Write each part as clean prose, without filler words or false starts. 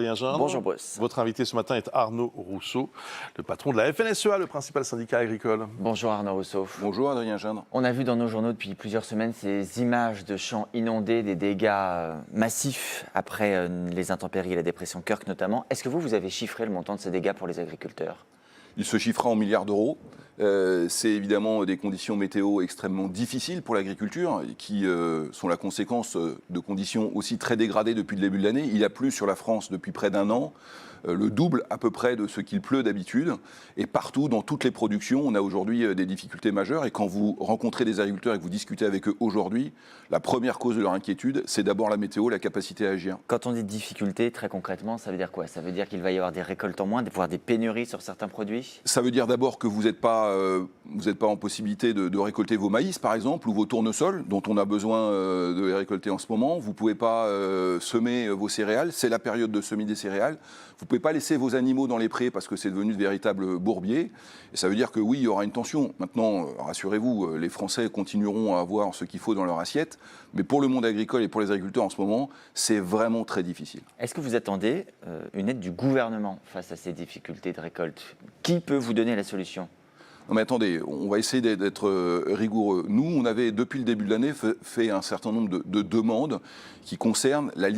Bonjour Bruce. Votre invité ce matin est Arnaud Rousseau, le patron de la FNSEA, le principal syndicat agricole. Bonjour Arnaud Rousseau. Bonjour Adrien Gindre. On a vu dans nos journaux depuis plusieurs semaines ces images de champs inondés, des dégâts massifs après les intempéries et la dépression Kirk notamment. Est-ce que vous avez chiffré le montant de ces dégâts pour les agriculteurs ? Il se chiffrera en milliards d'euros. C'est évidemment des conditions météo extrêmement difficiles pour l'agriculture, qui sont la conséquence de conditions aussi très dégradées depuis le début de l'année. Il a plu sur la France depuis près d'un an, le double à peu près de ce qu'il pleut d'habitude. Et partout, dans toutes les productions, on a aujourd'hui des difficultés majeures. Et quand vous rencontrez des agriculteurs et que vous discutez avec eux aujourd'hui, la première cause de leur inquiétude, c'est d'abord la météo, la capacité à agir. Quand on dit difficulté, très concrètement, ça veut dire quoi ? Ça veut dire qu'il va y avoir des récoltes en moins, voire des pénuries sur certains produits ? Ça veut dire d'abord que vous n'êtes pas en possibilité de récolter vos maïs, par exemple, ou vos tournesols, dont on a besoin de les récolter en ce moment. Vous ne pouvez pas semer vos céréales. C'est la période de semis des céréales. Vous ne pouvez pas laisser vos animaux dans les prés parce que c'est devenu de véritables bourbiers. Et ça veut dire que oui, il y aura une tension. Maintenant, rassurez-vous, les Français continueront à avoir ce qu'il faut dans leur assiette. Mais pour le monde agricole et pour les agriculteurs en ce moment, c'est vraiment très difficile. Est-ce que vous attendez une aide du gouvernement face à ces difficultés de récolte ? Qui peut vous donner la solution ? Non mais attendez, on va essayer d'être rigoureux. Nous, on avait, depuis le début de l'année, fait un certain nombre de demandes qui concernent la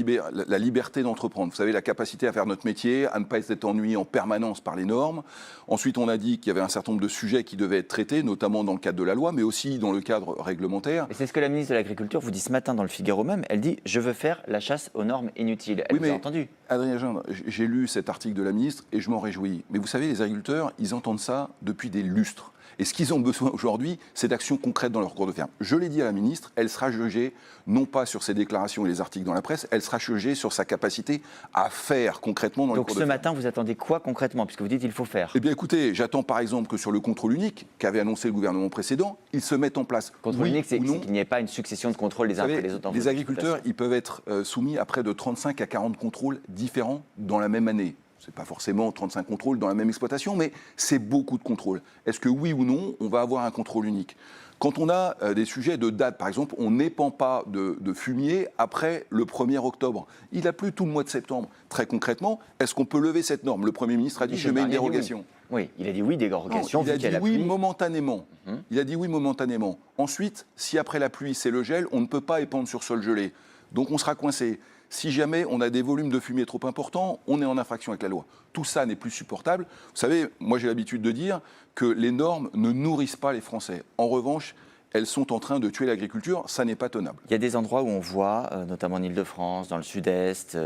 liberté d'entreprendre. Vous savez, la capacité à faire notre métier, à ne pas être ennuyé en permanence par les normes. Ensuite, on a dit qu'il y avait un certain nombre de sujets qui devaient être traités, notamment dans le cadre de la loi, mais aussi dans le cadre réglementaire. Et c'est ce que la ministre de l'Agriculture vous dit ce matin dans le Figaro même. Elle dit « Je veux faire la chasse aux normes inutiles ». Elle vous a entendu. Adrien Gindre, j'ai lu cet article de la ministre et je m'en réjouis. Mais vous savez, les agriculteurs, ils entendent ça depuis des lustres. Et ce qu'ils ont besoin aujourd'hui, c'est d'actions concrètes dans leur cours de ferme. Je l'ai dit à la ministre, elle sera jugée non pas sur ses déclarations et les articles dans la presse, elle sera jugée sur sa capacité à faire concrètement dans le cours de ferme. Donc ce matin, vous attendez quoi concrètement, puisque vous dites qu'il faut faire ? Eh bien écoutez, j'attends par exemple que sur le contrôle unique qu'avait annoncé le gouvernement précédent, il se mette en place. Contrôle unique, c'est qu'il n'y ait pas une succession de contrôles les uns après les autres. Les agriculteurs, ils peuvent être soumis à près de 35 à 40 contrôles différents dans la même année. Ce n'est pas forcément 35 contrôles dans la même exploitation, mais c'est beaucoup de contrôles. Est-ce que oui ou non, on va avoir un contrôle unique ? Quand on a des sujets de date, par exemple, on n'épand pas de fumier après le 1er octobre. Il a plu tout le mois de septembre. Très concrètement, est-ce qu'on peut lever cette norme ? Le Premier ministre a dit « je mets une dérogation ». Oui, il a dit oui, dérogation. Il a dit oui momentanément. Il a dit oui momentanément. Ensuite, si après la pluie c'est le gel, on ne peut pas épandre sur sol gelé. Donc on sera coincé. Si jamais on a des volumes de fumée trop importants, on est en infraction avec la loi. Tout ça n'est plus supportable. Vous savez, moi j'ai l'habitude de dire que les normes ne nourrissent pas les Français. En revanche, elles sont en train de tuer l'agriculture, ça n'est pas tenable. Il y a des endroits où on voit, notamment en Ile-de-France, dans le sud-est,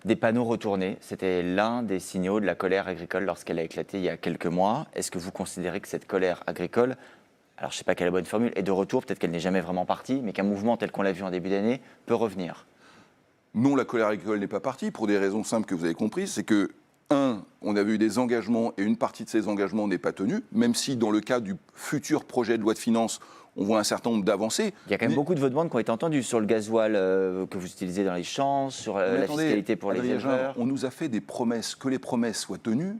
des panneaux retournés. C'était l'un des signaux de la colère agricole lorsqu'elle a éclaté il y a quelques mois. Est-ce que vous considérez que cette colère agricole, alors je ne sais pas quelle est la bonne formule, est de retour, peut-être qu'elle n'est jamais vraiment partie, mais qu'un mouvement tel qu'on l'a vu en début d'année peut revenir ? Non, la colère agricole n'est pas partie, pour des raisons simples que vous avez comprises. C'est que, on avait eu des engagements et une partie de ces engagements n'est pas tenue, même si dans le cas du futur projet de loi de finances, on voit un certain nombre d'avancées. Il y a quand même beaucoup de vos demandes qui ont été entendues sur le gasoil que vous utilisez dans les champs, sur la fiscalité pour les éleveurs. On nous a fait des promesses. Que les promesses soient tenues,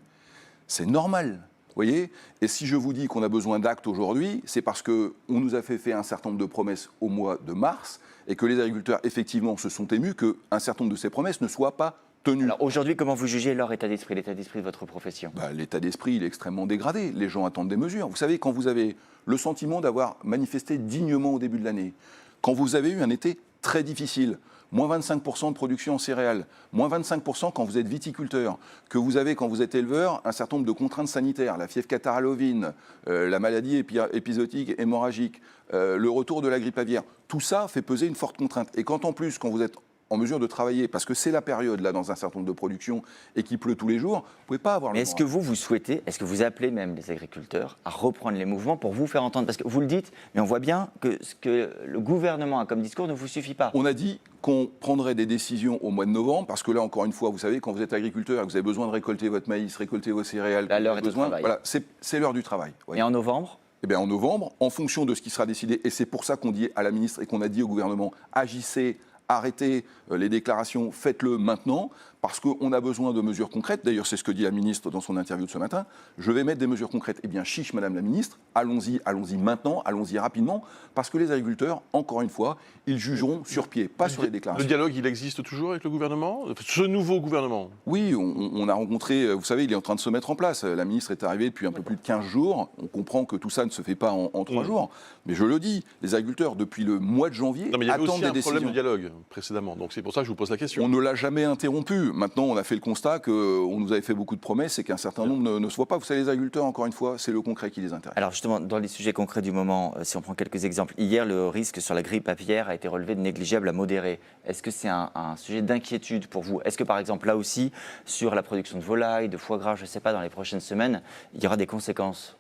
c'est normal. Voyez ? Et si je vous dis qu'on a besoin d'actes aujourd'hui, c'est parce qu'on nous a fait un certain nombre de promesses au mois de mars et que les agriculteurs, effectivement, se sont émus qu'un certain nombre de ces promesses ne soient pas tenues. Alors aujourd'hui, comment vous jugez leur état d'esprit, l'état d'esprit de votre profession ? L'état d'esprit, il est extrêmement dégradé. Les gens attendent des mesures. Vous savez, quand vous avez le sentiment d'avoir manifesté dignement au début de l'année, quand vous avez eu un été très difficile, moins 25% de production en céréales, moins 25% quand vous êtes viticulteur, que vous avez quand vous êtes éleveur un certain nombre de contraintes sanitaires, la fièvre catarrhale ovine, la maladie épisodique hémorragique, le retour de la grippe aviaire, tout ça fait peser une forte contrainte. Et quand en plus, quand vous êtes en mesure de travailler, parce que c'est la période là dans un certain nombre de productions et qu'il pleut tous les jours, vous ne pouvez pas avoir le droit. Mais est-ce que vous souhaitez, est-ce que vous appelez même les agriculteurs à reprendre les mouvements pour vous faire entendre ? Parce que vous le dites, mais on voit bien que ce que le gouvernement a comme discours ne vous suffit pas. On a dit qu'on prendrait des décisions au mois de novembre, parce que là, encore une fois, vous savez, quand vous êtes agriculteur et que vous avez besoin de récolter votre maïs, récolter vos céréales, l'heure est au travail. Voilà, c'est l'heure du travail. Et en novembre ? Eh bien, en novembre, en fonction de ce qui sera décidé, et c'est pour ça qu'on dit à la ministre et qu'on a dit au gouvernement, agissez, arrêtez les déclarations, faites-le maintenant, parce qu'on a besoin de mesures concrètes. D'ailleurs, c'est ce que dit la ministre dans son interview de ce matin. Je vais mettre des mesures concrètes. Eh bien, chiche, Madame la ministre, allons-y maintenant, allons-y rapidement, parce que les agriculteurs, encore une fois, ils jugeront sur pied, pas sur les déclarations. Le dialogue, il existe toujours avec le gouvernement, ce nouveau gouvernement? Oui, on a rencontré, vous savez, il est en train de se mettre en place. La ministre est arrivée depuis un peu plus de 15 jours. On comprend que tout ça ne se fait pas en 3 jours. Mais je le dis, les agriculteurs, depuis le mois de janvier, Non, mais il y avait attendent aussi des un problème décisions. de dialogue précédemment. Donc c'est pour ça que je vous pose la question. On ne l'a jamais interrompu. Maintenant, on a fait le constat qu'on nous avait fait beaucoup de promesses et qu'un certain nombre ne se voit pas. Vous savez, les agriculteurs, encore une fois, c'est le concret qui les intéresse. Alors justement, dans les sujets concrets du moment, si on prend quelques exemples, hier, le risque sur la grippe aviaire a été relevé de négligeable à modéré. Est-ce que c'est un sujet d'inquiétude pour vous? Est-ce que par exemple, là aussi, sur la production de volailles, de foie gras, je ne sais pas, dans les prochaines semaines, il y aura des conséquences?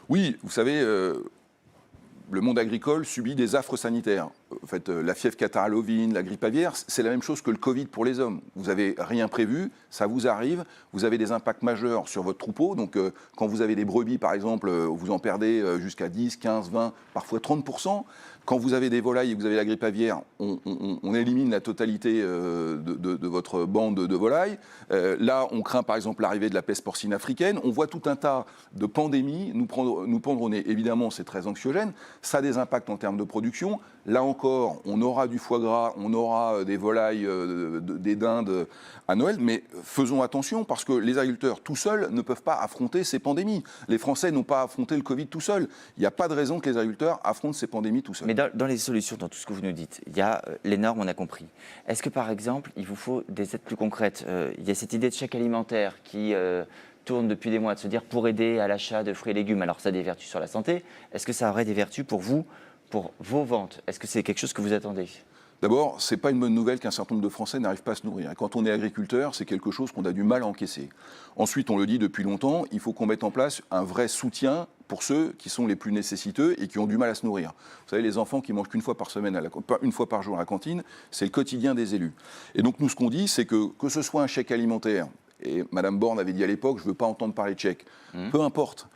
Oui, vous savez, le monde agricole subit des affres sanitaires. En fait, la fièvre catarrhale ovine, la grippe aviaire, c'est la même chose que le Covid pour les hommes. Vous n'avez rien prévu, ça vous arrive, vous avez des impacts majeurs sur votre troupeau. Donc, quand vous avez des brebis, par exemple, vous en perdez jusqu'à 10, 15, 20, parfois 30%. Quand vous avez des volailles et que vous avez la grippe aviaire, on élimine la totalité de votre bande de volailles. Là, on craint par exemple l'arrivée de la peste porcine africaine. On voit tout un tas de pandémies nous pendre au nez. Évidemment, c'est très anxiogène. Ça a des impacts en termes de production. Là encore, on aura du foie gras, on aura des volailles, des dindes à Noël. Mais faisons attention parce que les agriculteurs tout seuls ne peuvent pas affronter ces pandémies. Les Français n'ont pas affronté le Covid tout seuls. Il n'y a pas de raison que les agriculteurs affrontent ces pandémies tout seuls. Mais dans les solutions, dans tout ce que vous nous dites, il y a les normes, on a compris. Est-ce que par exemple, il vous faut des aides plus concrètes? Il y a cette idée de chèque alimentaire qui tourne depuis des mois, de se dire pour aider à l'achat de fruits et légumes. Alors ça a des vertus sur la santé. Est-ce que ça aurait des vertus pour vous, pour vos ventes? Est-ce que c'est quelque chose que vous attendez? D'abord, ce n'est pas une bonne nouvelle qu'un certain nombre de Français n'arrivent pas à se nourrir. Et quand on est agriculteur, c'est quelque chose qu'on a du mal à encaisser. Ensuite, on le dit depuis longtemps, il faut qu'on mette en place un vrai soutien pour ceux qui sont les plus nécessiteux et qui ont du mal à se nourrir. Vous savez, les enfants qui mangent qu'une fois par semaine, une fois par jour à la cantine, c'est le quotidien des élus. Et donc nous, ce qu'on dit, c'est que ce soit un chèque alimentaire, et Mme Borne avait dit à l'époque, je ne veux pas entendre parler de chèque, peu importe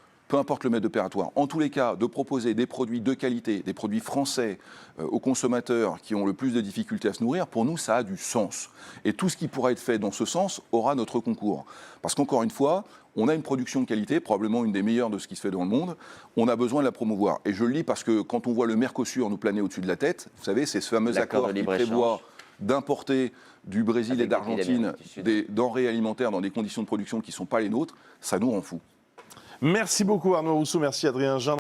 le mode opératoire. En tous les cas, de proposer des produits de qualité, des produits français aux consommateurs qui ont le plus de difficultés à se nourrir, pour nous, ça a du sens. Et tout ce qui pourra être fait dans ce sens aura notre concours. Parce qu'encore une fois, on a une production de qualité, probablement une des meilleures de ce qui se fait dans le monde. On a besoin de la promouvoir. Et je le lis parce que quand on voit le Mercosur nous planer au-dessus de la tête, vous savez, c'est ce fameux accord qui prévoit d'importer du Brésil et d'Argentine des denrées alimentaires dans des conditions de production qui ne sont pas les nôtres, ça nous rend fous. Merci beaucoup Arnaud Rousseau, merci Adrien Jean.